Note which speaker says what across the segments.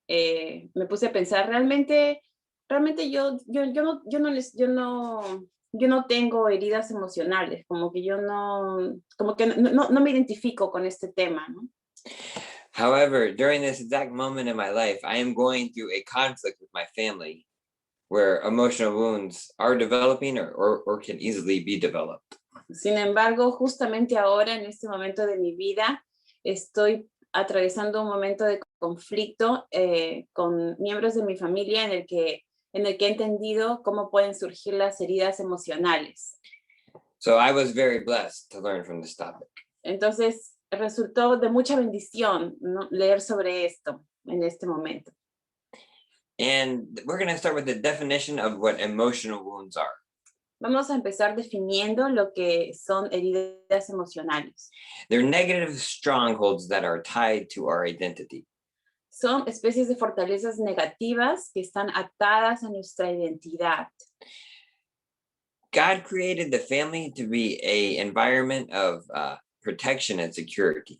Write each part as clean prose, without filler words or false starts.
Speaker 1: me puse a pensar, realmente yo no tengo heridas emocionales, como que no me identifico con este tema, ¿no?
Speaker 2: However, during this exact moment in my life, I am going through a conflict with my family where emotional wounds are developing or can easily be developed.
Speaker 1: Sin embargo, justamente ahora, en este momento de mi vida, estoy atravesando un momento de conflicto con miembros de mi familia en el que he entendido cómo pueden surgir las heridas emocionales.
Speaker 2: So I was very blessed to learn from this topic.
Speaker 1: Entonces, resultó de mucha bendición, ¿no?, leer sobre esto en este momento.
Speaker 2: And we're going to start with the definition of what emotional wounds are.
Speaker 1: Vamos a empezar definiendo lo que son heridas emocionales.
Speaker 2: They're negative strongholds that are tied to our identity.
Speaker 1: Son especies de fortalezas negativas que están atadas a nuestra identidad.
Speaker 2: God created the family to be an environment of protection and security.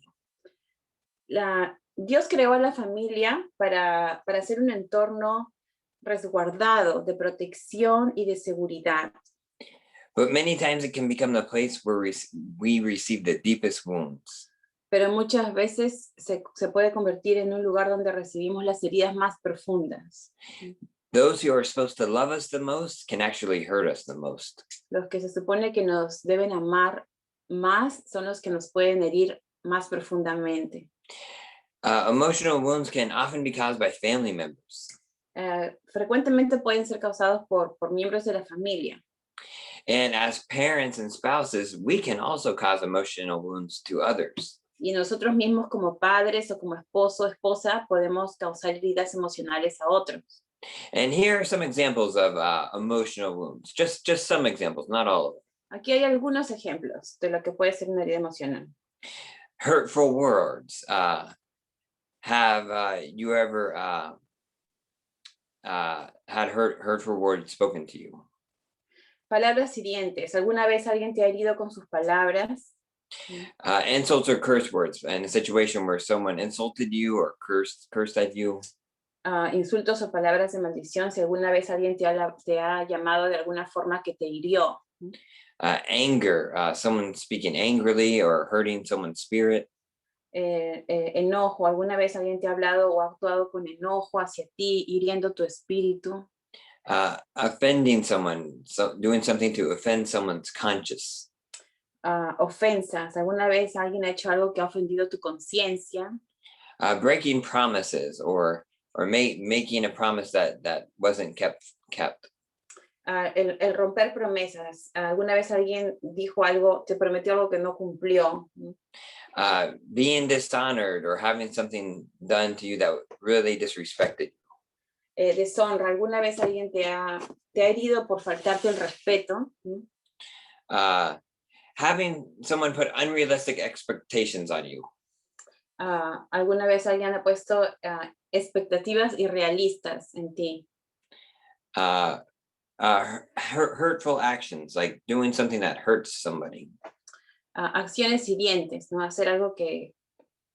Speaker 1: Dios creó a la familia para ser un entorno resguardado de protección y de seguridad.
Speaker 2: But many times it can become the place where we receive the deepest wounds.
Speaker 1: Pero muchas veces se puede convertir en un lugar donde recibimos las heridas más profundas.
Speaker 2: Those who are supposed to love us the most can actually hurt us the most.
Speaker 1: Los que se supone que nos deben amar más son los que nos pueden herir más profundamente.
Speaker 2: Emotional wounds can often be caused by family members.
Speaker 1: Frecuentemente pueden ser causados por miembros de la familia.
Speaker 2: And as parents and spouses, we can also cause emotional wounds to others.
Speaker 1: Y nosotros mismos como padres o como esposo o esposa podemos causar heridas emocionales a otros.
Speaker 2: And here are some examples of emotional wounds. Just some examples, not all of them.
Speaker 1: Aquí hay algunos ejemplos de lo que puede ser una herida emocional.
Speaker 2: Hurtful words. Have you ever had hurtful words spoken to you?
Speaker 1: Palabras hirientes. ¿Alguna vez alguien te ha herido con sus palabras?
Speaker 2: Insults or curse words. In a situation where someone insulted you or cursed at you.
Speaker 1: Insultos o palabras de maldición. Si alguna vez alguien te ha llamado de alguna forma que te hirió.
Speaker 2: Anger. Someone speaking angrily or hurting someone's spirit.
Speaker 1: Enojo. ¿Alguna vez alguien te ha hablado o ha actuado con enojo hacia ti, hiriendo tu espíritu?
Speaker 2: Offending someone, doing something to offend someone's conscience.
Speaker 1: Ofensas. ¿Alguna vez alguien ha hecho algo que ha ofendido tu conciencia?
Speaker 2: Breaking promises or making a promise that wasn't kept.
Speaker 1: El romper promesas. ¿Alguna vez alguien dijo algo, te prometió algo que no cumplió?
Speaker 2: Being dishonored or having something done to you that really disrespected you.
Speaker 1: Deshonra. ¿Alguna vez alguien te ha herido por faltarte el respeto?
Speaker 2: Having someone put unrealistic expectations on you.
Speaker 1: ¿Alguna vez alguien ha puesto expectativas irrealistas en ti?
Speaker 2: Hurtful actions, like doing something that hurts somebody.
Speaker 1: Acciones hirientes, ¿no? Hacer algo que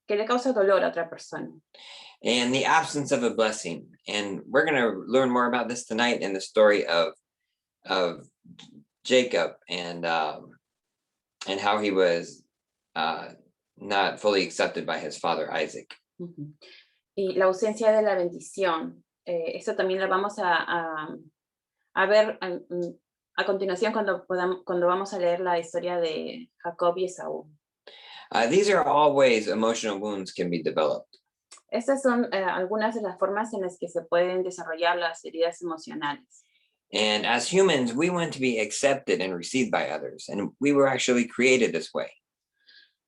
Speaker 1: le causa dolor a otra persona.
Speaker 2: And the absence of a blessing. And we're going to learn more about this tonight in the story of Jacob and how he was not fully accepted by his father Isaac.
Speaker 1: Uh-huh. Y la ausencia de la bendición. Eso también lo vamos a ver a continuación cuando vamos a leer la historia de Jacob y Esaú.
Speaker 2: These are all ways emotional wounds can be developed.
Speaker 1: Estas son algunas de las formas en las que se pueden desarrollar las heridas emocionales.
Speaker 2: And as humans, we want to be accepted and received by others. And we were actually created this way.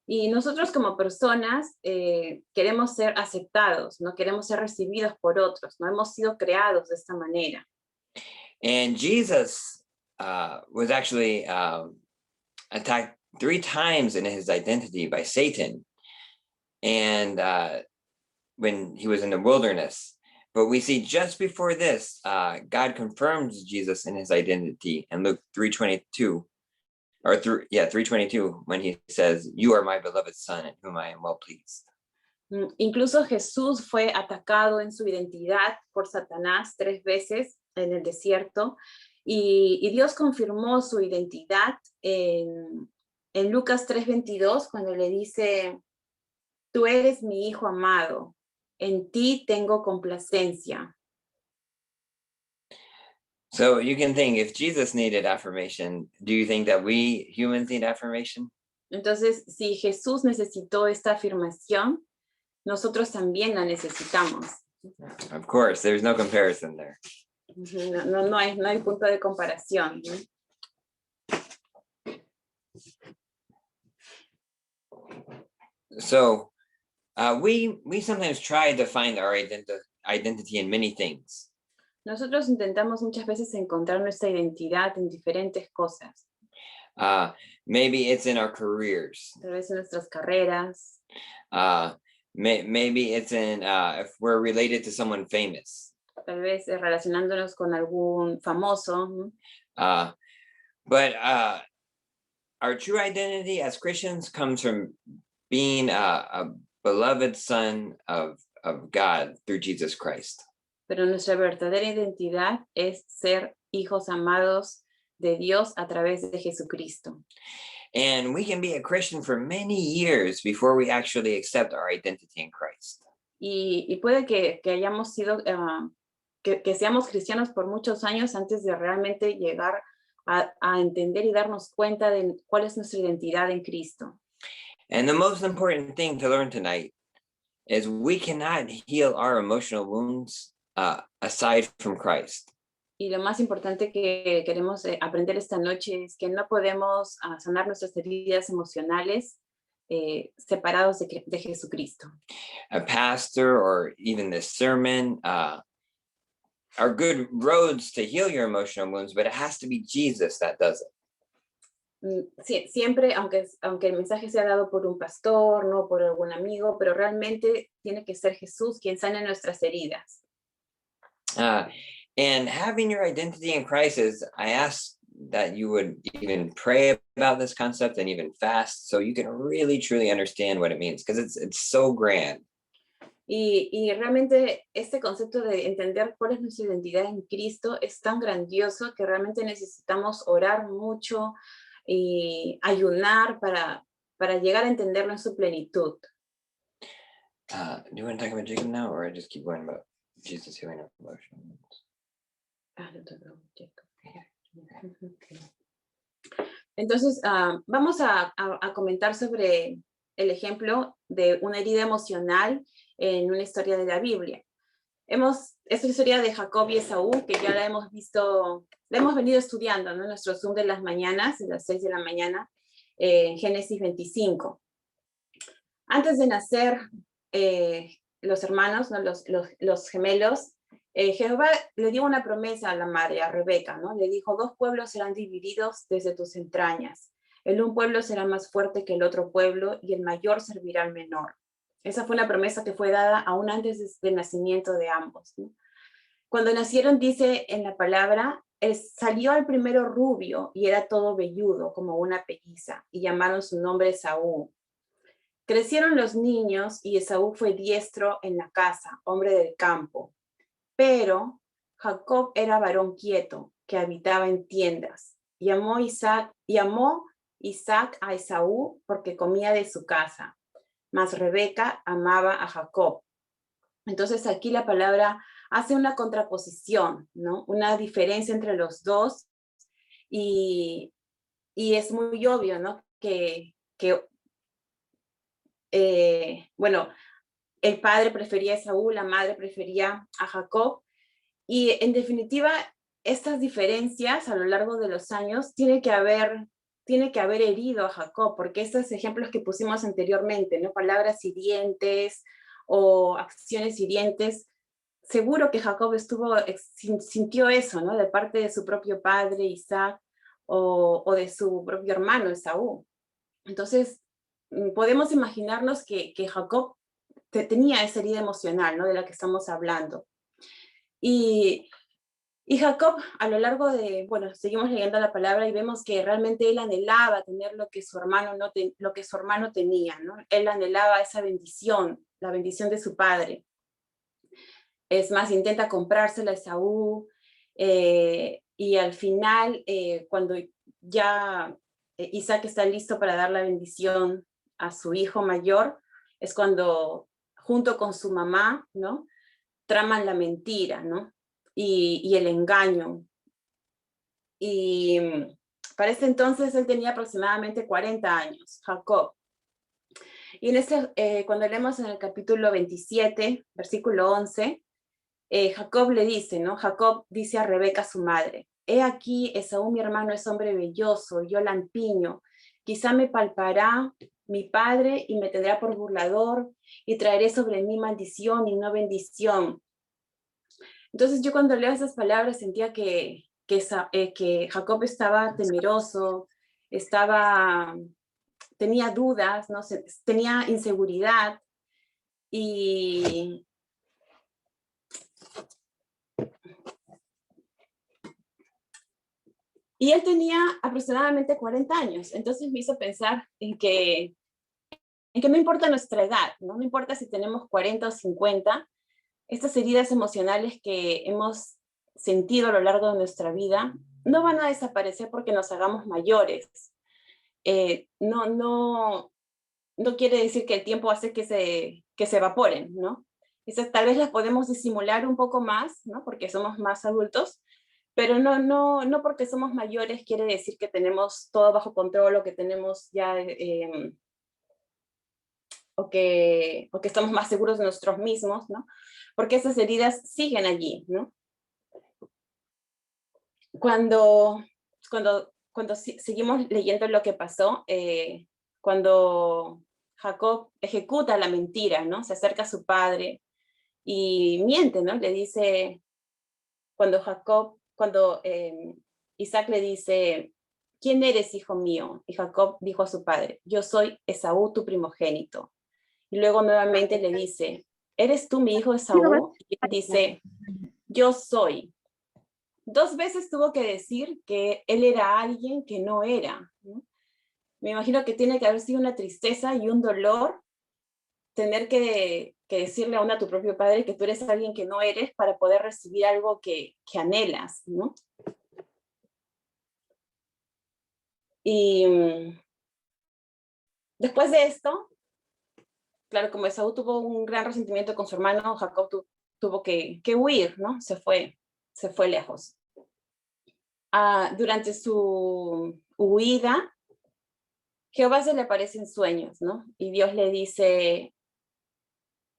Speaker 1: Y nosotros como personas queremos ser aceptados, no queremos ser recibidos por otros, no hemos sido creados de esta manera.
Speaker 2: And Jesus was actually attacked 3 times in his identity by Satan. And when he was in the wilderness. But we see just before this, God confirms Jesus in his identity in Luke 3:22, or 3:22, when he says, "You are my beloved son in whom I am well pleased."
Speaker 1: Incluso Jesús fue atacado en su identidad por Satanás 3 veces en el desierto, y Dios confirmó su identidad en Lucas 3:22, cuando le dice, tú eres mi hijo amado, en ti tengo complacencia.
Speaker 2: So you can think, if Jesus needed affirmation, do you think that we humans need affirmation?
Speaker 1: Entonces, si Jesús necesitó esta afirmación, nosotros también la necesitamos.
Speaker 2: Of course, there's no comparison there.
Speaker 1: No hay punto de comparación, ¿no?
Speaker 2: So we sometimes try to find our identity in many things.
Speaker 1: Nosotros intentamos muchas veces encontrar nuestra identidad en diferentes cosas.
Speaker 2: Maybe it's in our careers.
Speaker 1: Tal vez en nuestras carreras.
Speaker 2: Maybe it's in if we're related to someone famous.
Speaker 1: Tal vez relacionándonos con algún famoso.
Speaker 2: But our true identity as Christians comes from being a beloved son of God through Jesus Christ.
Speaker 1: Pero nuestra verdadera identidad es ser hijos amados de Dios a través de Jesucristo.
Speaker 2: And we can be a Christian for many years before we actually accept our identity in Christ.
Speaker 1: Y puede que hayamos sido, que seamos cristianos por muchos años antes de realmente llegar a entender y darnos cuenta de cuál es nuestra identidad en Cristo.
Speaker 2: And the most important thing to learn tonight is we cannot heal our emotional wounds aside from Christ.
Speaker 1: Y lo más importante que queremos aprender esta noche es que no podemos sanar nuestras heridas emocionales separados de Jesucristo.
Speaker 2: A pastor or even this sermon are good roads to heal your emotional wounds, but it has to be Jesus that does it.
Speaker 1: Siempre, aunque el mensaje sea dado por un pastor, no por algún amigo, pero realmente tiene que ser Jesús quien sane nuestras heridas.
Speaker 2: And having your identity in Christ is, I ask that you would even pray about this concept and even fast so you can really truly understand what it means, because it's so grand.
Speaker 1: Y realmente este concepto de entender cuál es nuestra identidad en Cristo es tan grandioso que realmente necesitamos orar mucho y ayunar para llegar a entenderlo en su plenitud.
Speaker 2: Do you want to talk about Jacob now, or I just keep going about Jesus healing our emotions?
Speaker 1: Entonces, vamos a comentar sobre el ejemplo de una herida emocional en una historia de la Biblia. Esta historia de Jacob y Esaú, que ya la hemos visto, la hemos venido estudiando, ¿no? En nuestro Zoom de las mañanas, a las 6 de la mañana, en Génesis 25. Antes de nacer los hermanos, ¿no? los gemelos, Jehová le dio una promesa a la madre, a Rebeca, ¿no? Le dijo, 2 pueblos serán divididos desde tus entrañas. El un pueblo será más fuerte que el otro pueblo y el mayor servirá al menor. Esa fue una promesa que fue dada aún antes del nacimiento de ambos, ¿no? Cuando nacieron, dice en la palabra, salió el primero rubio y era todo velludo, como una pelliza, y llamaron su nombre Esaú. Crecieron los niños y Esaú fue diestro en la casa, hombre del campo. Pero Jacob era varón quieto, que habitaba en tiendas. Llamó Isaac a Esaú porque comía de su casa, mas Rebeca amaba a Jacob. Entonces aquí la palabra hace una contraposición, ¿no? Una diferencia entre los dos, y es muy obvio, ¿no? Bueno, el padre prefería a Esaú, la madre prefería a Jacob, y en definitiva estas diferencias a lo largo de los años tiene que haber herido a Jacob, porque estos ejemplos que pusimos anteriormente, ¿no? Palabras hirientes o acciones hirientes, seguro que Jacob sintió eso, ¿no? De parte de su propio padre Isaac o de su propio hermano Esaú. Entonces podemos imaginarnos que Jacob tenía esa herida emocional, ¿no? De la que estamos hablando. Y Y Jacob, a lo largo de, bueno, seguimos leyendo la palabra y vemos que realmente él anhelaba tener lo que su hermano, lo que su hermano tenía, ¿no? Él anhelaba esa bendición, la bendición de su padre. Es más, intenta comprársela a Esaú, y al final, cuando ya Isaac está listo para dar la bendición a su hijo mayor, es cuando, junto con su mamá, ¿no?, traman la mentira, ¿no?, y el engaño. Y para ese entonces él tenía aproximadamente 40 años, Jacob. Y cuando leemos en el capítulo 27, versículo 11, Jacob le dice, ¿no? Jacob dice a Rebeca, su madre: he aquí, Esaú mi hermano es hombre belloso, yo lampiño, quizá me palpará mi padre y me tendrá por burlador, y traeré sobre mí maldición y no bendición. Entonces yo cuando leo esas palabras sentía que Jacob estaba temeroso, tenía dudas, ¿no? Tenía inseguridad, y él tenía aproximadamente 40 años. Entonces me hizo pensar en que no importa nuestra edad, ¿no? No importa si tenemos 40 o 50, estas heridas emocionales que hemos sentido a lo largo de nuestra vida no van a desaparecer porque nos hagamos mayores. No quiere decir que el tiempo hace que se evaporen, ¿no? Esas tal vez las podemos disimular un poco más, ¿no?, porque somos más adultos, pero no porque somos mayores quiere decir que tenemos todo bajo control, o que tenemos ya, o que estamos más seguros de nosotros mismos, ¿no? Porque esas heridas siguen allí, ¿no? Cuando seguimos leyendo lo que pasó, cuando Jacob ejecuta la mentira, ¿no? Se acerca a su padre y miente, ¿no? Le dice, cuando Isaac le dice: ¿quién eres, hijo mío? Y Jacob dijo a su padre: yo soy Esaú, tu primogénito. Y luego nuevamente le dice: ¿eres tú mi hijo Esaú? Y él dice: yo soy. 2 veces tuvo que decir que él era alguien que no era, ¿no? Me imagino que tiene que haber sido una tristeza y un dolor tener que decirle aún a tu propio padre que tú eres alguien que no eres para poder recibir algo que anhelas, ¿no? Y después de esto, claro, como Esaú tuvo un gran resentimiento con su hermano, Jacob tuvo que huir, ¿no? Se fue lejos. Durante su huida, Jehová se le aparece en sueños, ¿no? Y Dios le dice: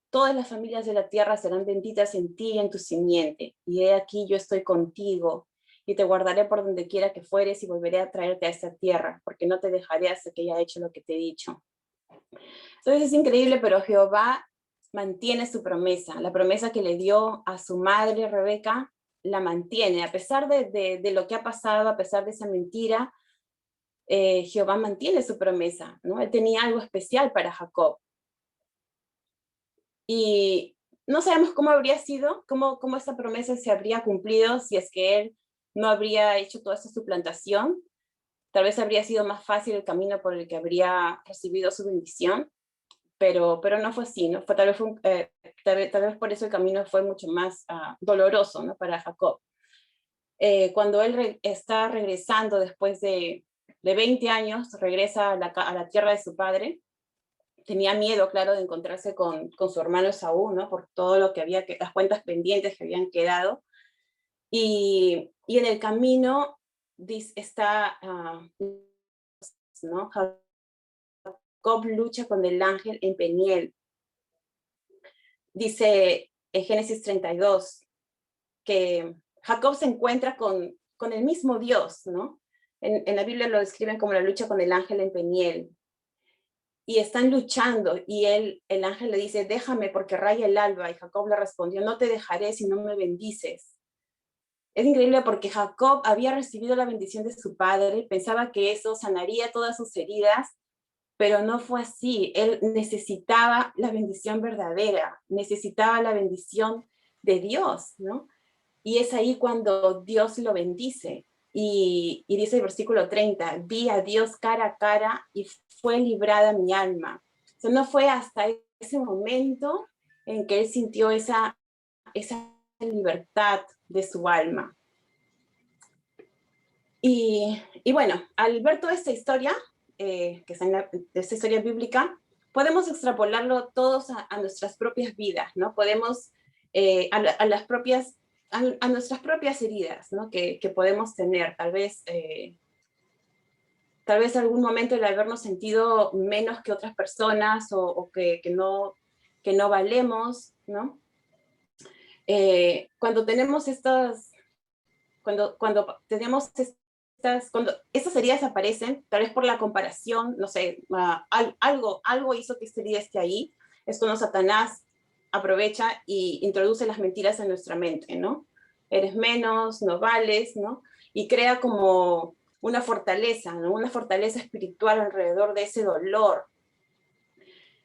Speaker 1: todas las familias de la tierra serán benditas en ti y en tu simiente, y he aquí yo estoy contigo, y te guardaré por donde quiera que fueres, y volveré a traerte a esta tierra, porque no te dejaré hasta que haya hecho lo que te he dicho. Entonces es increíble, pero Jehová mantiene su promesa, la promesa que le dio a su madre Rebeca, la mantiene, a pesar de lo que ha pasado, a pesar de esa mentira. Jehová mantiene su promesa, ¿no? Él tenía algo especial para Jacob. Y no sabemos cómo habría sido, cómo esa promesa se habría cumplido si es que él no habría hecho toda esa suplantación. Tal vez habría sido más fácil el camino por el que habría recibido su bendición, pero no fue así, ¿no? Tal vez por eso el camino fue mucho más doloroso, ¿no?, para Jacob. Cuando él está regresando después de 20 años, regresa a la tierra de su padre. Tenía miedo, claro, de encontrarse con su hermano Esaú, ¿no?, por todo lo que las cuentas pendientes que habían quedado. Y en el camino está, ¿no? Jacob lucha con el ángel en Peniel. Dice en Génesis 32 que Jacob se encuentra con el mismo Dios, ¿no? En la Biblia lo describen como la lucha con el ángel en Peniel. Y están luchando, y el ángel le dice: déjame porque raya el alba. Y Jacob le respondió: no te dejaré si no me bendices. Es increíble porque Jacob había recibido la bendición de su padre, pensaba que eso sanaría todas sus heridas, pero no fue así. Él necesitaba la bendición verdadera, necesitaba la bendición de Dios, ¿no? Y es ahí cuando Dios lo bendice. Y dice el versículo 30, vi a Dios cara a cara y fue librada mi alma. O sea, no fue hasta ese momento en que él sintió esa libertad de su alma. Y bueno, al ver toda esta historia, que está en esta historia bíblica, podemos extrapolarlo todos a nuestras propias vidas, ¿no? Podemos a nuestras propias heridas, ¿no? Que podemos tener, tal vez algún momento el habernos sentido menos que otras personas o que no valemos, ¿no? Cuando tenemos cuando estas heridas aparecen, tal vez por la comparación, no sé, algo hizo que esta herida esté ahí, es cuando Satanás aprovecha y introduce las mentiras en nuestra mente, ¿no? Eres menos, no vales, ¿no? Y crea como una fortaleza, ¿no? Una fortaleza espiritual alrededor de ese dolor.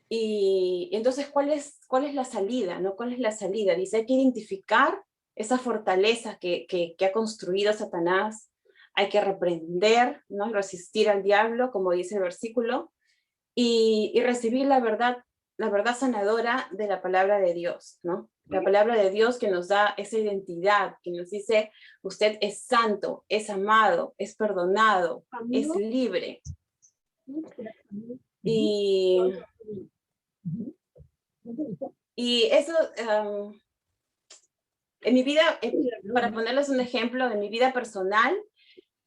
Speaker 1: Y entonces, ¿cuál es la salida, ¿no? ¿Cuál es la salida? Dice, hay que identificar esa fortaleza que ha construido Satanás, hay que reprender, ¿no? Resistir al diablo, como dice el versículo, y recibir la verdad sanadora de la palabra de Dios, ¿no? La palabra de Dios que nos da esa identidad, que nos dice, usted es santo, es amado, es perdonado, es libre. Y eso, en mi vida, para ponerles un ejemplo, de mi vida personal,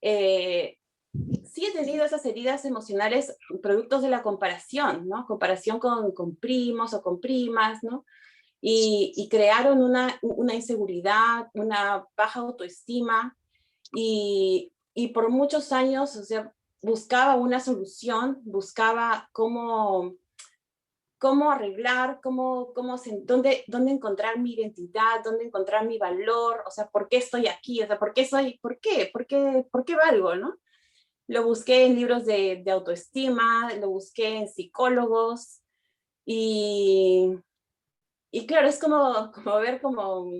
Speaker 1: sí he tenido esas heridas emocionales productos de la comparación, ¿no? Comparación con primos o con primas, ¿no? Y crearon una inseguridad, una baja autoestima, y por muchos años, o sea, buscaba una solución, buscaba cómo arreglar, dónde encontrar mi identidad, dónde encontrar mi valor, o sea, ¿por qué estoy aquí? O sea, ¿por qué valgo, no? Lo busqué en libros de autoestima, lo busqué en psicólogos, y claro, es como ver como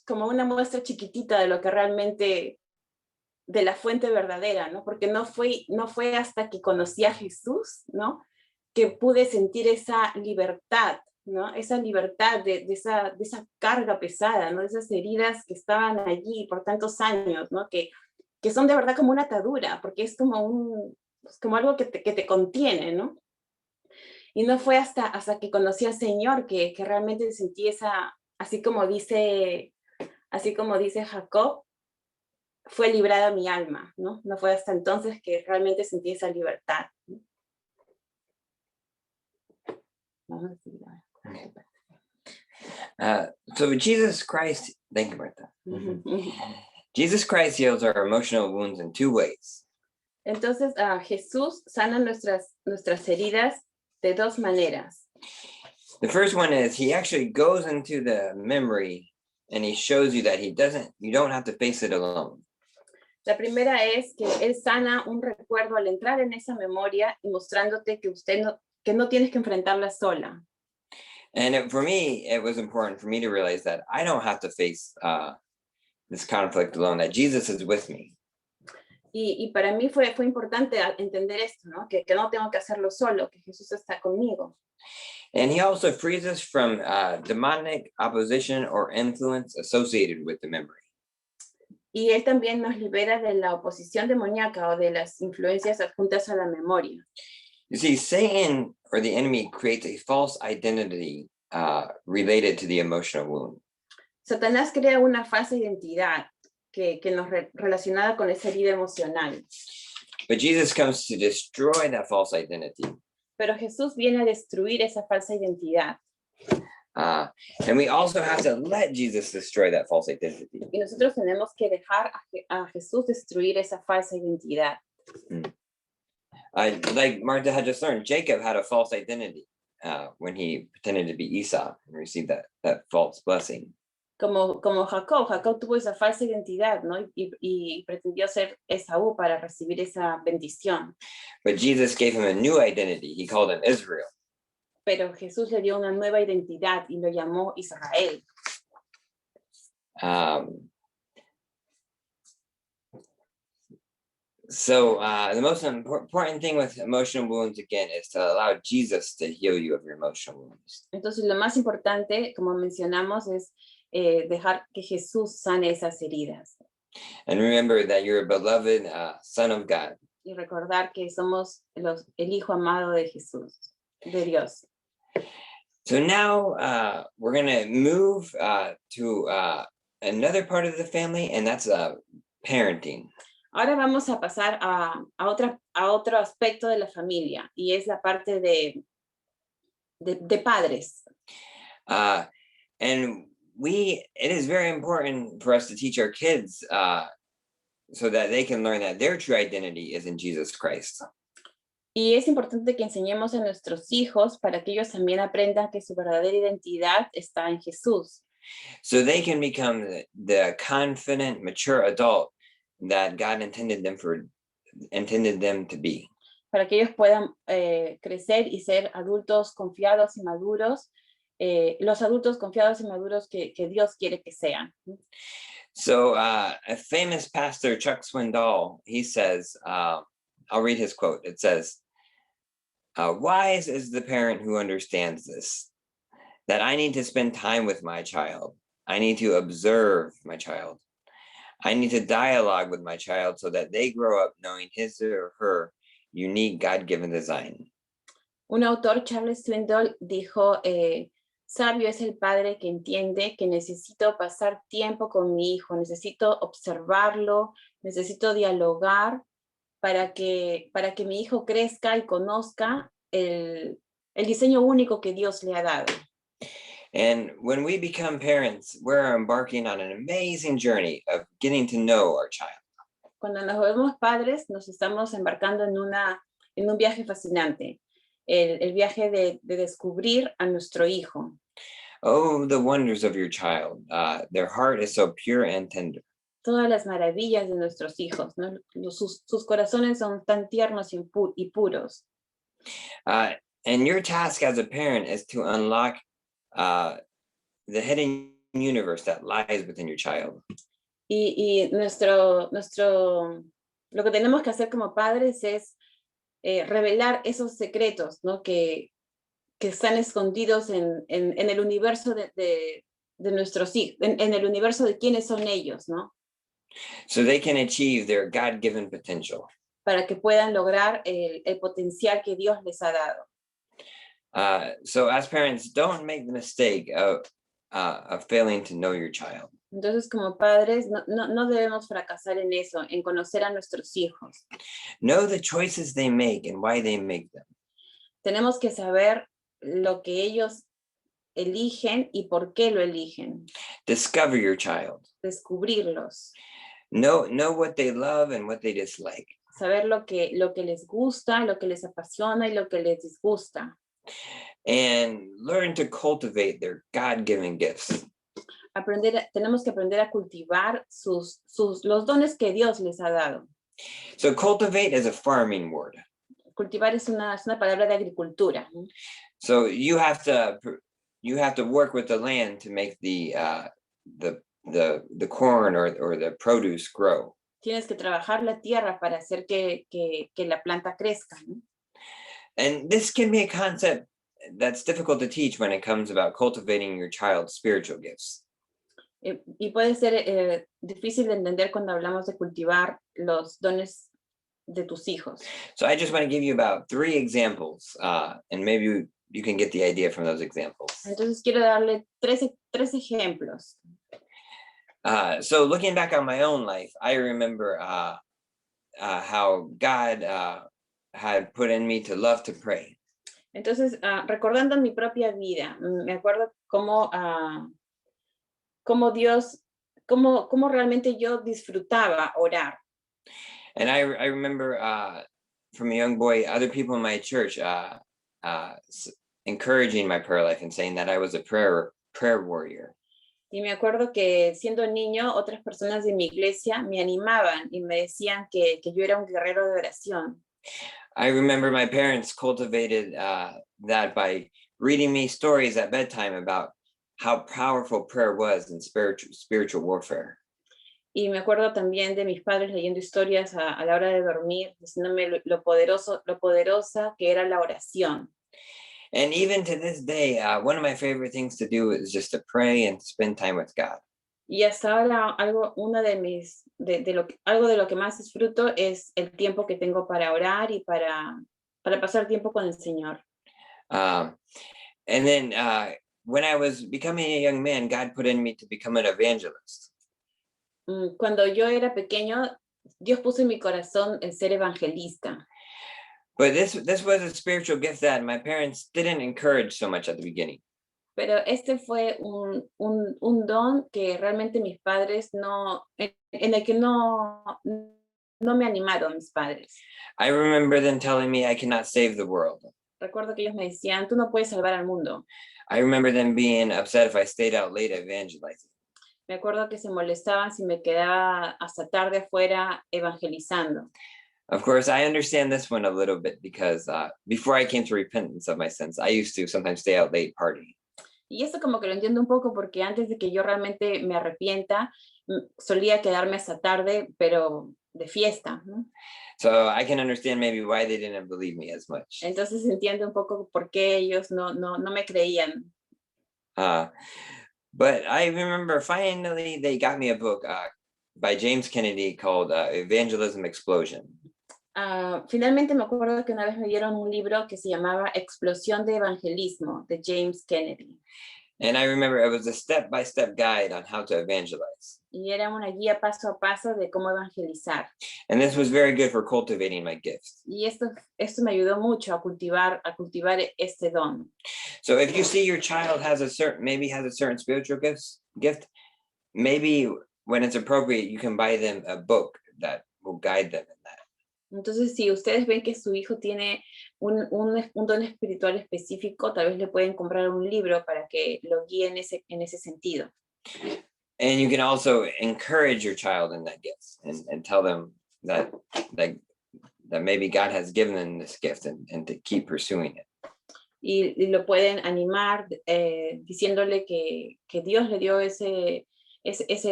Speaker 1: una muestra chiquitita de lo que realmente, de la fuente verdadera, ¿no? Porque no fue hasta que conocí a Jesús, ¿no? Que pude sentir esa libertad, ¿no? Esa libertad de esa carga pesada, ¿no? De esas heridas que estaban allí por tantos años, ¿no? Que son de verdad como una atadura, porque es como algo que te contiene, ¿no? Y no fue hasta que conocí al Señor que realmente sentí así como dice Jacob, fue librada mi alma, ¿no? No fue hasta entonces que realmente sentí esa libertad, ¿no?
Speaker 2: So Jesus Christ, thank you, Martha. Jesus Christ heals our emotional wounds in two ways.
Speaker 1: Entonces, Jesús sana nuestras heridas de dos maneras.
Speaker 2: The first one is he actually goes into the memory and he shows you that you don't have to face it alone.
Speaker 1: La primera es que él sana un recuerdo al entrar en esa memoria y mostrándote que no tienes que enfrentarla sola.
Speaker 2: And for me, it was important for me to realize that I don't have to face this conflict alone, that Jesus is with me.
Speaker 1: Y para mí fue importante entender esto, ¿no? Que no tengo que hacerlo solo, que Jesús está conmigo.
Speaker 2: And he also frees us from demonic opposition or influence associated with the memory.
Speaker 1: Y él también nos libera de la oposición demoníaca o de las influencias adjuntas a la memoria.
Speaker 2: You see, Satan or the enemy creates a false identity related to the emotional wound.
Speaker 1: Satanás crea una falsa identidad que nos relacionada con esa herida emocional.
Speaker 2: But Jesus comes to destroy that false identity.
Speaker 1: Pero Jesús viene a destruir esa falsa identidad.
Speaker 2: And we also have to let Jesus destroy that false identity.
Speaker 1: Y nosotros tenemos que dejar a Jesús destruir esa falsa identidad.
Speaker 2: Like Martha had just learned, Jacob had a false identity when he pretended to be Esau and received that false blessing.
Speaker 1: Como Jacob tuvo esa falsa identidad, ¿no? Y pretendió ser Esaú para recibir esa bendición.
Speaker 2: But Jesus gave him a new identity. He called him Israel.
Speaker 1: Pero Jesús le dio una nueva identidad y lo llamó Israel.
Speaker 2: So the most important thing with emotional wounds, again, is to allow Jesus to heal you of your emotional wounds.
Speaker 1: Entonces, lo más importante, como mencionamos, es dejar que Jesús sane esas heridas.
Speaker 2: And remember that you're a beloved son of God.
Speaker 1: Y recordar que somos el hijo amado de Jesús, de Dios.
Speaker 2: So now we're going to move to another part of the family, and that's parenting.
Speaker 1: Ahora vamos a pasar a otro aspecto de la familia, y es la parte de padres.
Speaker 2: And it is very important for us to teach our kids so that they can learn that their true identity is in Jesus Christ.
Speaker 1: Y es importante que enseñemos a nuestros hijos para que ellos también aprendan que su verdadera identidad está en Jesús.
Speaker 2: So they can become the confident, mature adult that God intended them to be.
Speaker 1: Para que ellos puedan crecer y ser adultos confiados y maduros, los adultos confiados y maduros que Dios quiere que sean.
Speaker 2: So a famous pastor, Chuck Swindoll, he says, I'll read his quote. It says, wise is the parent who understands this, that I need to spend time with my child. I need to observe my child. I need to dialogue with my child so that they grow up knowing his or her unique God-given design.
Speaker 1: Un autor, Charles Swindoll, dijo, sabio es el padre que entiende que necesito pasar tiempo con mi hijo, necesito observarlo, necesito dialogar para que mi hijo crezca y conozca el diseño único que Dios le ha dado.
Speaker 2: And when we become parents, we're embarking on an amazing journey of getting to know our child.
Speaker 1: Cuando nos volvemos padres, nos estamos embarcando en un viaje fascinante, el viaje de descubrir a nuestro hijo.
Speaker 2: Oh, the wonders of your child. Their heart is so pure and tender.
Speaker 1: Todas las maravillas de nuestros hijos, ¿no? Sus corazones son tan tiernos y puros.
Speaker 2: And your task as a parent is to unlock the hidden universe that lies within your child.
Speaker 1: Y lo que tenemos que hacer como padres es revelar esos secretos, ¿no? que están escondidos en el universo de nuestros hijos, en el universo de quiénes son ellos, ¿no?
Speaker 2: So they can achieve their God-given potential.
Speaker 1: Para que puedan lograr el potencial que Dios les ha dado.
Speaker 2: So as parents, don't make the mistake of failing to know your child.
Speaker 1: Entonces, como padres, no debemos fracasar en eso, en conocer a nuestros hijos.
Speaker 2: Know the choices they make and why they make them.
Speaker 1: Tenemos que saber lo que ellos eligen y por qué lo eligen.
Speaker 2: Discover your child.
Speaker 1: Descubrirlos.
Speaker 2: Know what they love and what they dislike.
Speaker 1: Saber lo que les gusta, lo que les apasiona y lo que les disgusta.
Speaker 2: And learn to cultivate their God-given gifts.
Speaker 1: Tenemos que aprender a cultivar los dones que Dios les ha dado.
Speaker 2: So cultivate is a farming word.
Speaker 1: Cultivar es una palabra de agricultura.
Speaker 2: So you have to work with the land to make the corn or the produce grow.
Speaker 1: Tienes que trabajar la tierra para hacer que la planta crezca, ¿no?
Speaker 2: And this can be a concept that's difficult to teach when it comes about cultivating your child's spiritual gifts.
Speaker 1: Y puede ser difícil de entender cuando hablamos de cultivar los dones de tus hijos.
Speaker 2: So I just want to give you about 3 examples, and maybe you can get the idea from those examples.
Speaker 1: Entonces quiero darle tres ejemplos.
Speaker 2: So looking back on my own life, I remember how God had put in me to love to pray.
Speaker 1: Entonces, recordando mi propia vida, me acuerdo cómo realmente yo disfrutaba orar.
Speaker 2: And I remember from a young boy, other people in my church encouraging my prayer life and saying that I was a prayer warrior.
Speaker 1: Y me acuerdo que siendo niño, otras personas de mi iglesia me animaban y me decían que yo era un guerrero de oración.
Speaker 2: I remember my parents cultivated that by reading me stories at bedtime about how powerful prayer was in spiritual warfare.
Speaker 1: Y me acuerdo también de mis padres leyendo historias a la hora de dormir, diciéndome lo poderosa que era la oración.
Speaker 2: And even to this day, one of my favorite things to do is just to pray and spend time with God.
Speaker 1: Y hasta ahora una de mis, algo de lo que más disfruto es el tiempo que tengo para orar y para pasar tiempo con el Señor.
Speaker 2: Um, and then when I was becoming a young man, God put in me to become an evangelist.
Speaker 1: Cuando yo era pequeño, Dios puso en mi corazón el ser evangelista.
Speaker 2: But this was a spiritual gift that my parents didn't encourage so much at the beginning.
Speaker 1: Pero este fue un don que realmente mis padres en el que no me animaron mis padres.
Speaker 2: I remember them telling me I cannot save the world.
Speaker 1: Recuerdo que ellos me decían, tú no puedes salvar al mundo.
Speaker 2: I remember them being upset if I stayed out late evangelizing.
Speaker 1: Me acuerdo que se molestaban si me quedaba hasta tarde afuera evangelizando.
Speaker 2: Of course, I understand this one a little bit because before I came to repentance of my sins, I used to sometimes stay out late partying.
Speaker 1: Y esto como que lo entiendo un poco porque antes de que yo realmente me arrepienta, solía quedarme hasta tarde, pero de fiesta, ¿no?
Speaker 2: So I can understand maybe why they didn't believe me as much.
Speaker 1: Entonces entiendo un poco por qué ellos no me creían.
Speaker 2: But I remember finally they got me a book by James Kennedy called Evangelism Explosion.
Speaker 1: Finalmente me acuerdo que una vez me dieron un libro que se llamaba Explosión de Evangelismo, de James Kennedy.
Speaker 2: And I remember it was a step-by-step guide on how to evangelize.
Speaker 1: Y era una guía paso a paso de cómo evangelizar.
Speaker 2: And this was very good for cultivating my gifts.
Speaker 1: Y esto me ayudó mucho a cultivar este don.
Speaker 2: So if you see your child has a certain spiritual gift, maybe when it's appropriate, you can buy them a book that will guide them in that.
Speaker 1: Entonces, si ustedes ven que su hijo tiene un don espiritual específico, tal vez le pueden comprar un libro para que lo guíe en ese sentido.
Speaker 2: And you can also encourage your child in that gift and tell them that maybe God has given them this gift and to keep pursuing it.
Speaker 1: Y lo pueden animar diciéndole que Dios le dio ese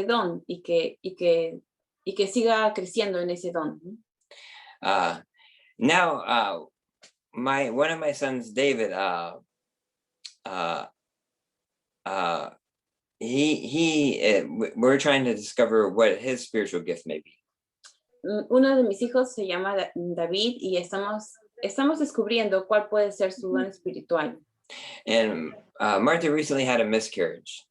Speaker 1: don y que siga creciendo en ese don.
Speaker 2: Now, one of my sons, David, we're trying to discover what his spiritual gift may be.
Speaker 1: Uno de mis hijos se llama David y estamos descubriendo cuál puede ser su don espiritual.
Speaker 2: And Martha recently had a miscarriage.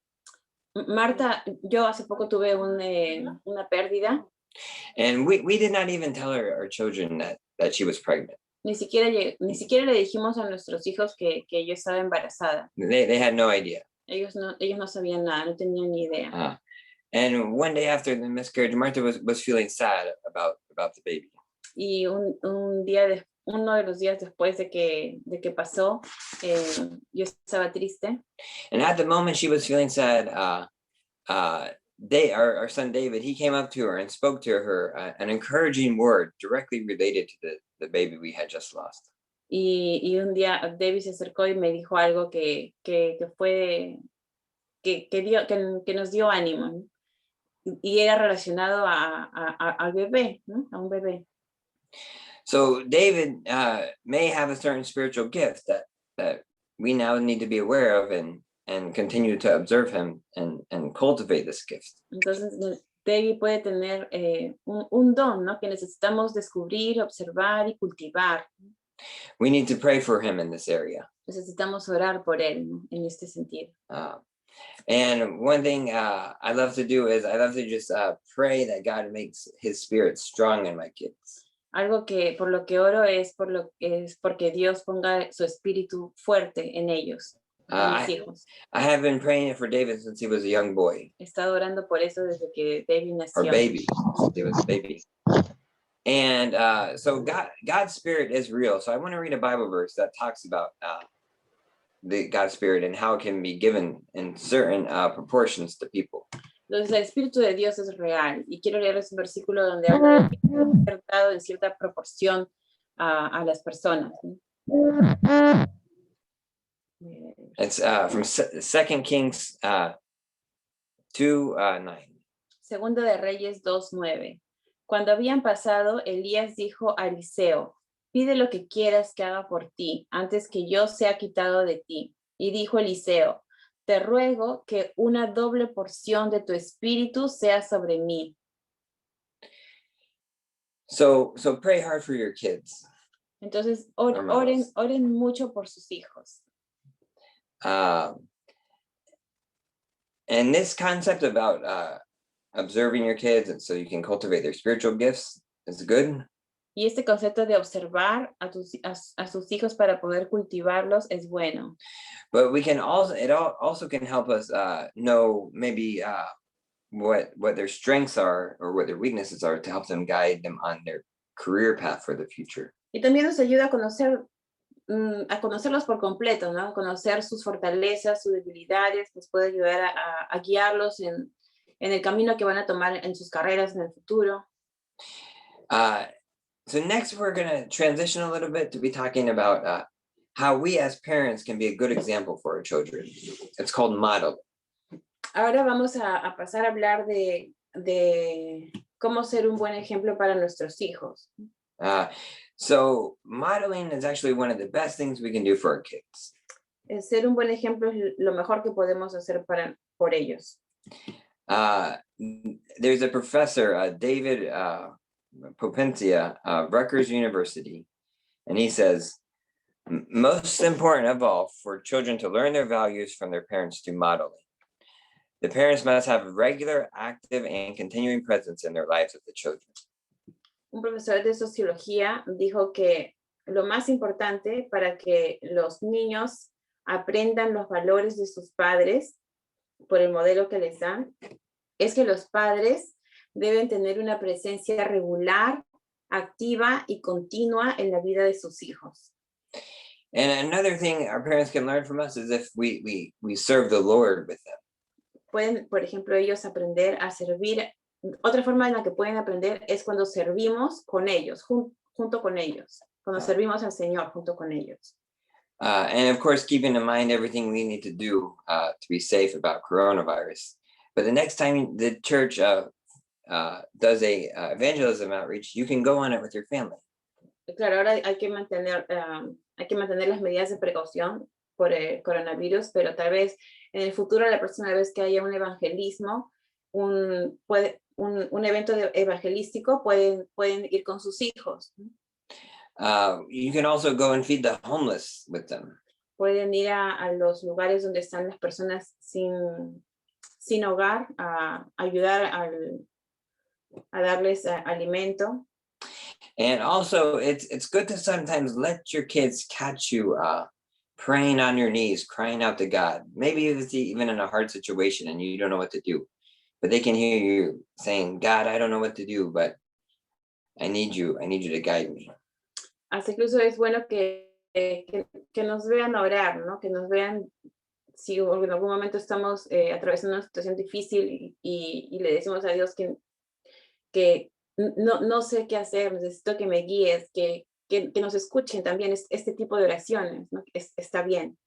Speaker 1: Marta, yo hace poco tuve una pérdida.
Speaker 2: And we did not even tell our children that she was pregnant.
Speaker 1: Ni siquiera le dijimos a nuestros hijos que yo estaba embarazada.
Speaker 2: They had no idea.
Speaker 1: Ellos no sabían nada, no tenían ni idea.
Speaker 2: And one day after the miscarriage, Martha was feeling sad about the baby.
Speaker 1: Y uno de los días después de que pasó, yo estaba triste.
Speaker 2: And at the moment she was feeling sad, our son David, he came up to her and spoke to her an encouraging word directly related to the baby we had just lost.
Speaker 1: Y un día David se acercó y me dijo algo que nos dio ánimo. Y era relacionado al bebé, ¿no? A un bebé.
Speaker 2: So David may have a certain spiritual gift that we now need to be aware of and continue to observe him and cultivate this gift.
Speaker 1: Entonces David puede tener un don, ¿no? Que necesitamos descubrir, observar y cultivar.
Speaker 2: We need to pray for him in this area.
Speaker 1: Necesitamos orar por él, ¿no? En este sentido.
Speaker 2: And one thing I love to do is I love to just pray that God makes his spirit strong in my kids.
Speaker 1: Algo que por lo que oro es porque Dios ponga su espíritu fuerte en ellos, en mis hijos.
Speaker 2: I have been praying for David since he was a young boy.
Speaker 1: He estado orando por eso desde que David nació.
Speaker 2: Or baby, since he was a baby. And so God's spirit is real. So I want to read a Bible verse that talks about the God's spirit and how it can be given in certain proportions to people.
Speaker 1: Entonces el espíritu de Dios es real y quiero leer ese versículo donde habla de que es dado en cierta proporción a las personas.
Speaker 2: It's from 2 Kings 2:9.
Speaker 1: Segunda de Reyes 2:9. Cuando habían pasado, Elías dijo a Eliseo, pide lo que quieras que haga por ti, antes que yo sea quitado de ti. Y dijo Eliseo, te ruego que una doble porción de tu espíritu sea sobre mí.
Speaker 2: So pray hard for your kids.
Speaker 1: Entonces,
Speaker 2: Hermanos.
Speaker 1: oren mucho por sus hijos.
Speaker 2: And this concept about observing your kids and so you can cultivate their spiritual gifts is good.
Speaker 1: Y este concepto de observar a sus hijos para poder cultivarlos es bueno.
Speaker 2: But we can also, also can help us know maybe what their strengths are or what their weaknesses are to help them guide them on their career path for the future.
Speaker 1: Y también nos ayuda a conocerlos por completo, ¿no? Conocer sus fortalezas, sus debilidades, nos puede ayudar a guiarlos en el camino que van a tomar en sus carreras en el futuro.
Speaker 2: So next we're going to transition a little bit to be talking about how we as parents can be a good example for our children. It's called model.
Speaker 1: Ahora vamos a pasar a hablar de cómo ser un buen ejemplo para nuestros hijos.
Speaker 2: So modeling is actually one of the best things we can do for our kids.
Speaker 1: Ser un buen ejemplo es lo mejor que podemos hacer por ellos.
Speaker 2: There's a professor, David Potencia, Rutgers University, and he says, most important of all for children to learn their values from their parents through modeling. The parents must have regular, active, and continuing presence in their lives of the children.
Speaker 1: Un profesor de sociología dijo que lo más importante para que los niños aprendan los valores de sus padres por el modelo que les dan es que los padres deben tener una presencia regular, activa y continua en la vida de sus hijos.
Speaker 2: And another thing our parents can learn from us is if we serve the Lord with them.
Speaker 1: Pueden, por ejemplo, ellos aprender a servir. Otra forma en la que pueden aprender es cuando servimos con ellos, junto con ellos, cuando servimos al Señor junto con ellos.
Speaker 2: And of course, keeping in mind everything we need to do to be safe about coronavirus. But the next time the church does a evangelism outreach, you can go on it with your family.
Speaker 1: Claro, ahora hay que mantener las medidas de precaución por el coronavirus, pero tal vez en el futuro, la próxima vez que haya un evangelismo, un evento evangelístico, pueden ir con sus hijos.
Speaker 2: You can also go and feed the homeless with them.
Speaker 1: Pueden ir a los lugares donde están las personas sin hogar, a ayudar a darles alimento.
Speaker 2: And also, it's good to sometimes let your kids catch you praying on your knees, crying out to God. Maybe it's even in a hard situation and you don't know what to do, but they can hear you saying, God, I don't know what to do, but I need you to guide me.
Speaker 1: Hasta incluso es bueno que nos vean orar, ¿no? Que nos vean si en algún momento estamos atravesando una situación difícil y le decimos a Dios que no sé qué hacer, necesito que me guíes, que nos escuchen también este tipo de oraciones, ¿no? Está bien.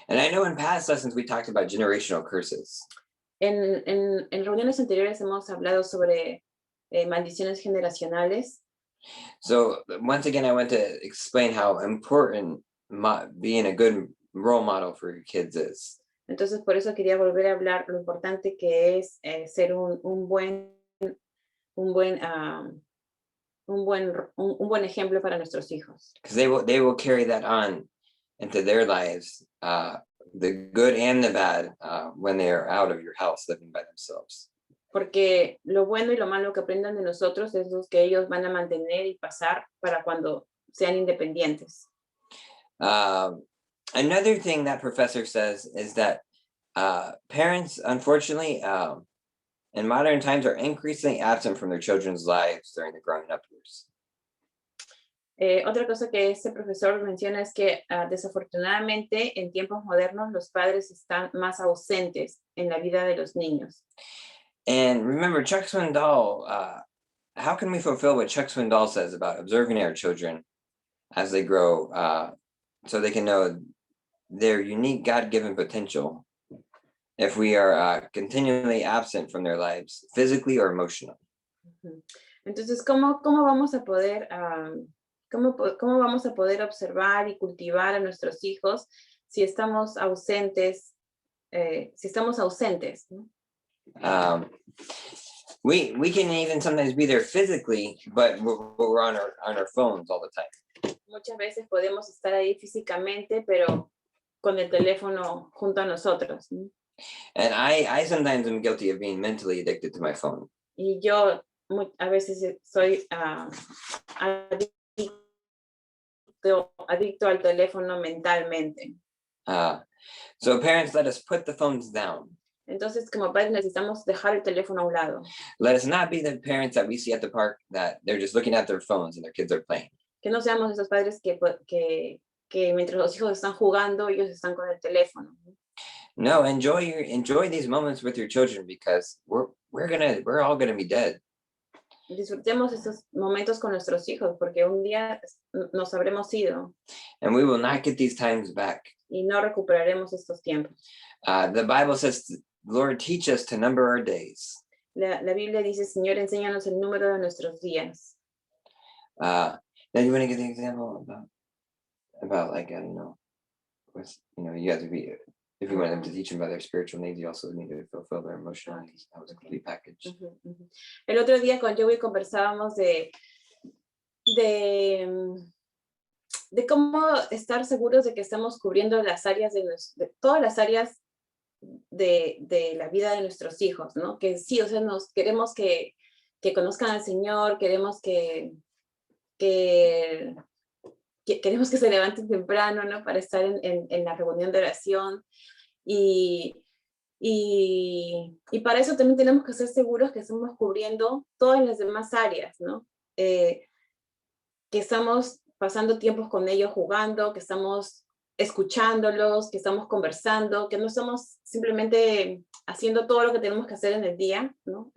Speaker 2: And I know in past lessons we talked about generational curses.
Speaker 1: En reuniones anteriores hemos hablado sobre maldiciones generacionales.
Speaker 2: So once again, I want to explain how important being a good role model for your kids is.
Speaker 1: Entonces, por eso quería volver a hablar lo importante que es ser un buen ejemplo para nuestros hijos.
Speaker 2: Because they will carry that on into their lives, the good and the bad, when they are out of your house living by themselves.
Speaker 1: Porque lo bueno y lo malo que aprendan de nosotros es lo que ellos van a mantener y pasar para cuando sean independientes.
Speaker 2: Another thing that professor says is that parents, unfortunately, in modern times are increasingly absent from their children's lives during the growing up years.
Speaker 1: Otra cosa que este profesor menciona es que desafortunadamente en tiempos modernos los padres están más ausentes en la vida de los niños.
Speaker 2: And remember, Chuck Swindoll, how can we fulfill what Chuck Swindoll says about observing our children as they grow so they can know their unique God-given potential if we are continually absent from their lives, physically or emotionally.
Speaker 1: Entonces, ¿cómo vamos a poder, cómo vamos a poder observar y cultivar a nuestros hijos si estamos ausentes, ¿no?
Speaker 2: We can even sometimes be there physically, but we're on our phones all the time.
Speaker 1: Muchas veces podemos estar ahí físicamente, pero con el teléfono junto a nosotros, ¿no?
Speaker 2: And I sometimes am guilty of being mentally addicted to my phone.
Speaker 1: Y yo a veces soy adicto al teléfono mentalmente.
Speaker 2: So parents, let us put the phones down.
Speaker 1: Entonces, como padres necesitamos dejar el teléfono a un lado.
Speaker 2: Let us not be the parents that we see at the park that they're just looking at their phones and their kids are playing.
Speaker 1: Que no seamos esos padres que mientras los hijos están jugando, ellos están con el teléfono.
Speaker 2: No, enjoy these moments with your children because we're all gonna be dead.
Speaker 1: Disfrutemos estos momentos con nuestros hijos porque un día nos habremos ido.
Speaker 2: And we will not get these times back.
Speaker 1: Y no recuperaremos estos tiempos.
Speaker 2: The Bible says, Lord, teach us to number our days.
Speaker 1: La Biblia dice, Señor, enséñanos el número de nuestros días.
Speaker 2: Now you want to give the example about like, I don't know, with, you have to be, if you want them to teach them about their spiritual needs, you also need to fulfill their emotional needs. That was a complete package.
Speaker 1: El otro día con Joey conversábamos de cómo estar seguros de que estamos cubriendo las áreas de todas las áreas de la vida de nuestros hijos, ¿no? Que sí, o sea, queremos que conozcan al Señor, queremos que queremos que se levanten temprano, ¿no? Para estar en la reunión de oración. Y para eso también tenemos que ser seguros que estamos cubriendo todas las demás áreas, ¿no? Que estamos pasando tiempos con ellos jugando, que estamos escuchándolos, que estamos conversando, que no estamos simplemente haciendo todo lo que tenemos que hacer en el día, ¿no?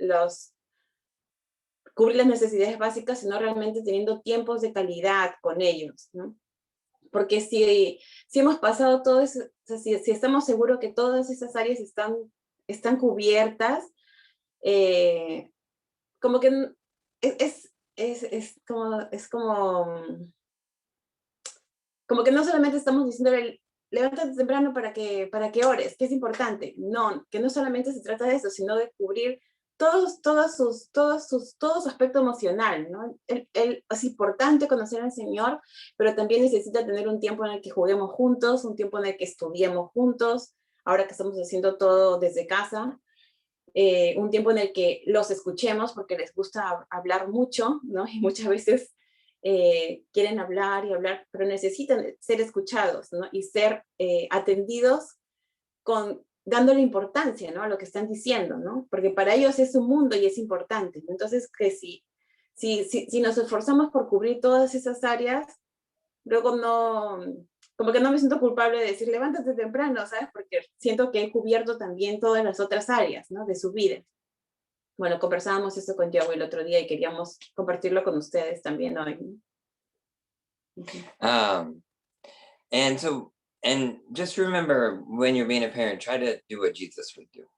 Speaker 1: Cubrir las necesidades básicas, sino realmente teniendo tiempos de calidad con ellos, ¿no? Porque si hemos pasado todo eso, o sea, si estamos seguros que todas esas áreas están cubiertas, como que es como que no solamente estamos diciéndole, levántate temprano para que ores, que es importante. No, que no solamente se trata de eso, sino de cubrir todo su aspecto emocional, ¿no? Es importante conocer al Señor, pero también necesita tener un tiempo en el que juguemos juntos, un tiempo en el que estudiemos juntos, ahora que estamos haciendo todo desde casa, un tiempo en el que los escuchemos porque les gusta hablar mucho, ¿no? Y muchas veces quieren hablar y hablar, pero necesitan ser escuchados, ¿no? Y ser atendidos dándole importancia, ¿no? A lo que están diciendo, ¿no? Porque para ellos es un mundo y es importante. Entonces, que si nos esforzamos por cubrir todas esas áreas, luego como que no me siento culpable de decir, levántate temprano, ¿sabes? Porque siento que he cubierto también todas las otras áreas, ¿no? De su vida. Bueno, conversábamos esto con Joey el otro día y queríamos compartirlo con ustedes también hoy, ¿no?
Speaker 2: And just remember, when you're being a parent, try to do what Jesus would do.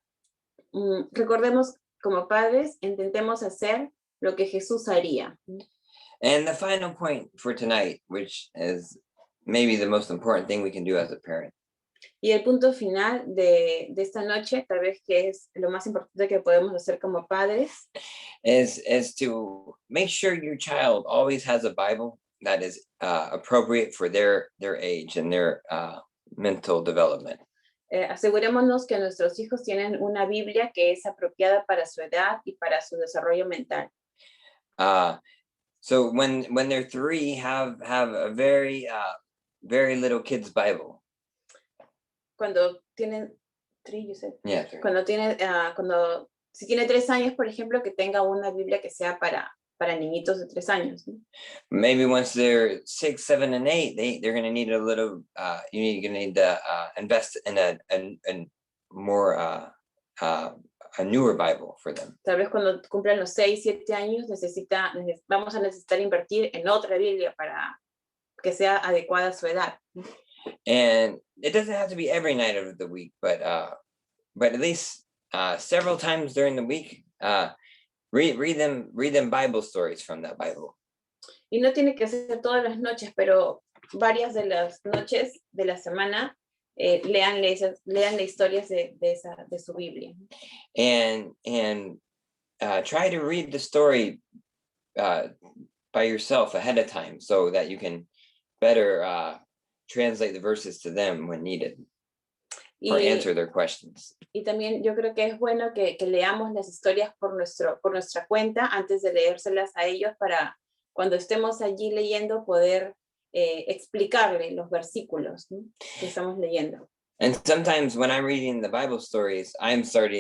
Speaker 1: Recordemos, como padres, intentemos hacer lo que Jesús haría.
Speaker 2: And the final point for tonight, which is maybe the most important thing we can do as a parent.
Speaker 1: Y el punto final de esta noche, tal vez que es lo más importante que podemos hacer como padres,
Speaker 2: is to make sure your child always has a Bible that is appropriate for their age and their mental development.
Speaker 1: Asegurémonos que nuestros hijos tienen una Biblia que es apropiada para su edad y para su desarrollo mental.
Speaker 2: So when they're 3, have a very little kid's Bible.
Speaker 1: Cuando tienen 3, you said?
Speaker 2: Yeah. 3.
Speaker 1: Si tiene 3 años, por ejemplo, que tenga una Biblia que sea para niñitos de 3 años, ¿no?
Speaker 2: Maybe once they're 6, 7, and 8, they're going to need a little. You're going to need to invest in a more a newer Bible for them.
Speaker 1: Tal vez cuando cumplan los 6, 7 años vamos a necesitar invertir en otra Biblia para que sea adecuada a su edad.
Speaker 2: And it doesn't have to be every night of the week, but but at least several times during the week, read them Bible stories from that Bible.
Speaker 1: Y no tiene que ser todas las noches, pero varias de las noches de la semana, lean historias de su Biblia.
Speaker 2: And try to read the story by yourself ahead of time so that you can better translate the verses to them when needed or answer their questions.
Speaker 1: Y también yo creo que es bueno que leamos las historias por nuestra cuenta antes de leérselas a ellos para cuando estemos allí leyendo poder explicarle los versículos, ¿no?, que estamos leyendo.
Speaker 2: And sometimes when I'm reading the Bible stories, I start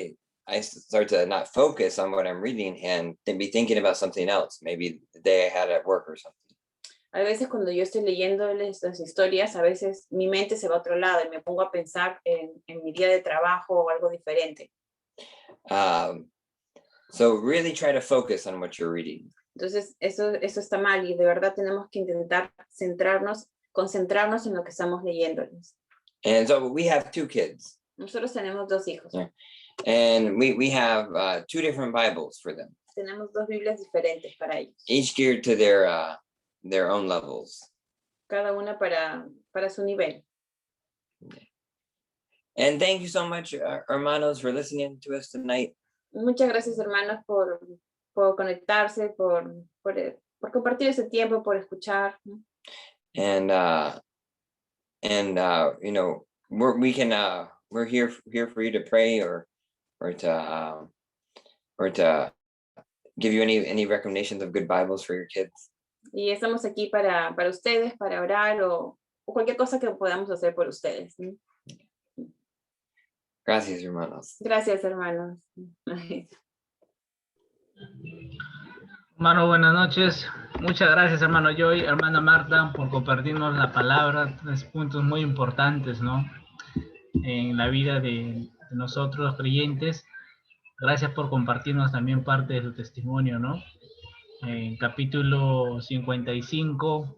Speaker 2: to not focus on what I'm reading and then be thinking about something else, maybe the day I had at work or something.
Speaker 1: A veces cuando yo estoy leyendo las historias, a veces mi mente se va a otro lado y me pongo a pensar en mi día de trabajo o algo diferente.
Speaker 2: So really try to focus on what you're reading.
Speaker 1: Entonces eso está mal y de verdad tenemos que intentar concentrarnos en lo que estamos leyéndoles.
Speaker 2: And so we have 2 kids.
Speaker 1: Nosotros tenemos 2 hijos.
Speaker 2: Yeah. And we have 2 different Bibles for them.
Speaker 1: Tenemos 2 Biblias diferentes para ellos.
Speaker 2: Each geared to their own levels.
Speaker 1: Cada una para su nivel.
Speaker 2: And thank you so much, hermanos, for listening to us tonight.
Speaker 1: Muchas gracias, hermanos, por conectarse, por compartir ese tiempo, por escuchar.
Speaker 2: And you know, we're here for you to pray or to give you any recommendations of good Bibles for your kids.
Speaker 1: Y estamos aquí para ustedes, para orar o cualquier cosa que podamos hacer por ustedes.
Speaker 2: Gracias, hermanos.
Speaker 1: Gracias, hermanos.
Speaker 3: Hermano, buenas noches. Muchas gracias, hermano Joy, hermana Marta, por compartirnos la palabra. 3 puntos muy importantes, ¿no?, en la vida de nosotros los creyentes. Gracias por compartirnos también parte de su testimonio, ¿no? En capítulo 55,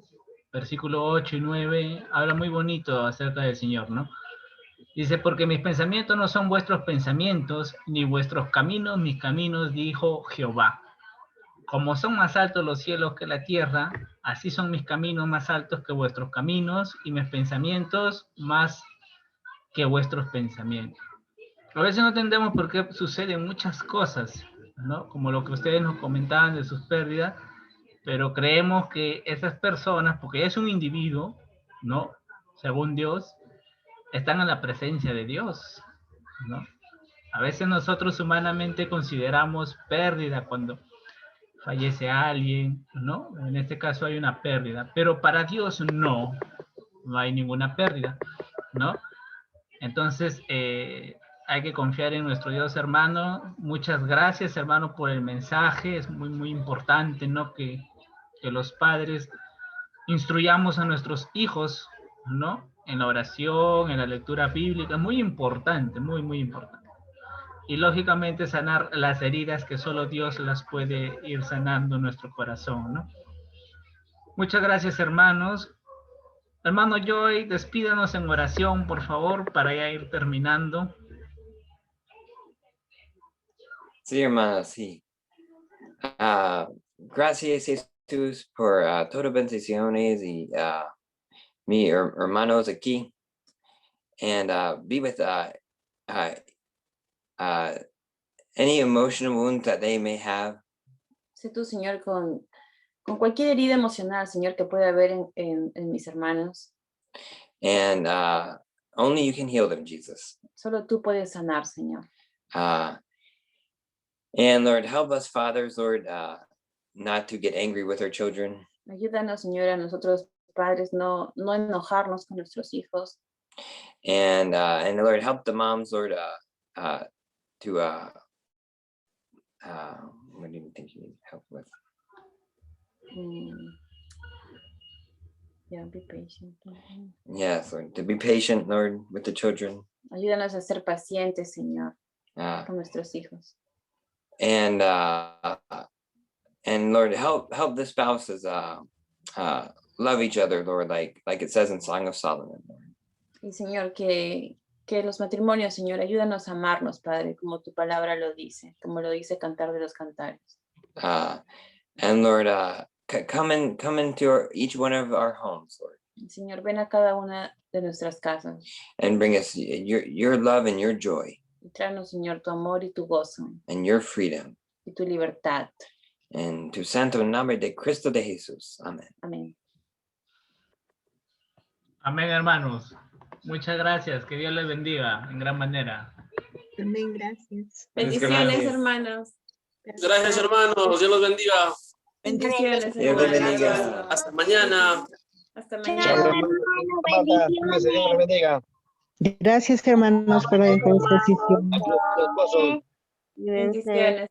Speaker 3: versículo 8 y 9, habla muy bonito acerca del Señor, ¿no? Dice, porque mis pensamientos no son vuestros pensamientos, ni vuestros caminos mis caminos, dijo Jehová. Como son más altos los cielos que la tierra, así son mis caminos más altos que vuestros caminos, y mis pensamientos más que vuestros pensamientos. A veces no entendemos por qué suceden muchas cosas, ¿no?, como lo que ustedes nos comentaban de sus pérdidas, pero creemos que esas personas, porque es un individuo, ¿no?, según Dios, están en la presencia de Dios, ¿no? A veces nosotros humanamente consideramos pérdida cuando fallece alguien, ¿no? En este caso hay una pérdida, pero para Dios no hay ninguna pérdida, ¿no? Entonces, hay que confiar en nuestro Dios, hermano. Muchas gracias, hermano, por el mensaje. Es muy, muy importante, ¿no?, que los padres instruyamos a nuestros hijos, ¿no?, en la oración, en la lectura bíblica. Muy importante, muy, muy importante. Y lógicamente sanar las heridas que solo Dios las puede ir sanando en nuestro corazón, ¿no? Muchas gracias, hermanos. Hermano Joy, despídanos en oración, por favor, para ya ir terminando.
Speaker 2: Sí, hermano, sí. Gracias, Jesús, por todas bendiciones y mi hermanos aquí. And be with any emotional wounds that they may have.
Speaker 1: Sé tú, Señor, con cualquier herida emocional, Señor, que pueda haber en mis hermanos.
Speaker 2: And only you can heal them, Jesus.
Speaker 1: Solo tú puedes sanar, Señor.
Speaker 2: And Lord, help us fathers, Lord, not to get angry with our children.
Speaker 1: Ayúdanos, Señor, a nosotros padres no enojarnos con nuestros hijos.
Speaker 2: And Lord, help the moms, Lord, to what do you think you need help with?
Speaker 1: Yeah, be patient.
Speaker 2: Yes, Lord, to be patient, Lord, with the children.
Speaker 1: Ayúdanos a ser pacientes, Señor, con nuestros hijos.
Speaker 2: And Lord, help the spouses love each other, Lord, like it says in Song of Solomon, Lord.
Speaker 1: Y Señor, que Que los matrimonios, Señor, ayúdanos a amarnos, Padre, como tu palabra lo dice, como lo dice Cantar de los Cantares.
Speaker 2: And Lord, come into each one of our homes, Lord.
Speaker 1: Señor, ven a cada una de nuestras casas.
Speaker 2: And bring us your love and your joy.
Speaker 1: Y tráenos, Señor, tu amor y tu gozo.
Speaker 2: And your freedom.
Speaker 1: Y tu libertad.
Speaker 2: En tu santo nombre de Cristo de Jesús. Amén.
Speaker 1: Amén.
Speaker 3: Amén, hermanos. Muchas gracias. Que Dios les bendiga en gran manera.
Speaker 4: Amén, gracias.
Speaker 1: Bendiciones, hermanos.
Speaker 5: Gracias, hermanos. Dios los bendiga.
Speaker 1: Bendiciones,
Speaker 2: Dios te bendiga.
Speaker 1: hermanos.
Speaker 5: Hasta mañana.
Speaker 1: Hasta
Speaker 6: Chao,
Speaker 1: mañana.
Speaker 6: hermana, bendiciones. Dios le bendiga.
Speaker 4: Gracias, hermanos, por la intercesión.
Speaker 6: A tu esposo.
Speaker 1: Bendiciones.